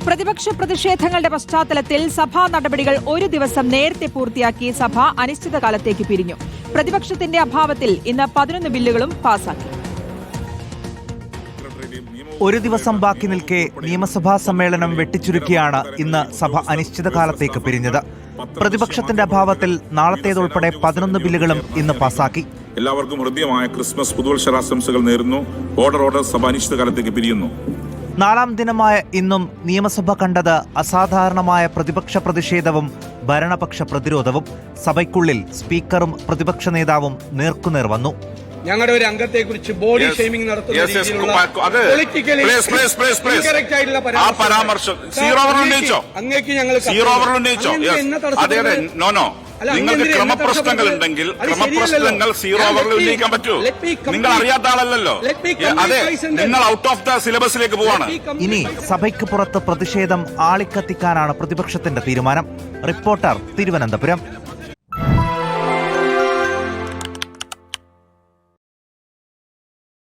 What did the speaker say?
പ്രതിപക്ഷ പ്രതിഷേധങ്ങളുടെ പശ്ചാത്തലത്തിൽ സഭാ നടപടികൾ ഒരു ദിവസം നേരത്തെ പൂർത്തിയാക്കി സഭ അനിശ്ചിതകാലത്തേക്ക് പിരിഞ്ഞു. പ്രതിപക്ഷത്തിന്റെ അഭാവത്തിൽ ഇന്ന് 11 ബില്ലുകളും പാസാക്കി. ഒരു ദിവസം ബാക്കി നിൽക്കെ നിയമസഭാ സമ്മേളനം വെട്ടിച്ചുരുക്കിയാണ് ഇന്ന് സഭ അനിശ്ചിതകാലത്തേക്ക് പിരിഞ്ഞത്. പ്രതിപക്ഷത്തിന്റെ അഭാവത്തിൽ നാളത്തേതുൾപ്പെടെ 11 ബില്ലുകളും ഇന്ന് പാസാക്കി. എല്ലാവർക്കും ഹൃദ്യമായ ക്രിസ്മസ് പുതുവത്സരാശംസകൾ നേരുന്നു. ഓർഡർ സഭ അനിശ്ചിതകാലത്തേക്ക് പിരിയുന്നു. 4ാം ദിനമായ ഇന്നും നിയമസഭ കണ്ടത് അസാധാരണമായ പ്രതിപക്ഷ പ്രതിഷേധവും ഭരണപക്ഷ പ്രതിരോധവും. സഭയ്ക്കുള്ളിൽ സ്പീക്കറും പ്രതിപക്ഷ നേതാവും നേർക്കുനേർ വന്നു. ഞങ്ങളുടെ ഒരു അംഗത്തെക്കുറിച്ച് ബോഡി ഷെയ്മിംഗ് നടത്തുന്ന രീതിയിലുള്ള പരാമർശം അങ്ങേക്ക് ഞങ്ങൾ നിങ്ങൾക്ക് ക്രമപ്രശ്നങ്ങൾ ഉണ്ടെങ്കിൽ ക്രമപ്രശ്നങ്ങൾ സീറോ ഓവറിൽ ഉന്നയിക്കാൻ പറ്റൂ. നിങ്ങൾ അറിയാത്ത ആളല്ലല്ലോ. അതെ, നിങ്ങൾ ഔട്ട് ഓഫ് ദ സിലബസിലേക്ക് പോവാണ്. ഇനി സഭയ്ക്ക് പുറത്ത് പ്രതിഷേധം ആളിക്കത്തിക്കാനാണ് പ്രതിപക്ഷത്തിന്റെ തീരുമാനം. റിപ്പോർട്ടർ, തിരുവനന്തപുരം.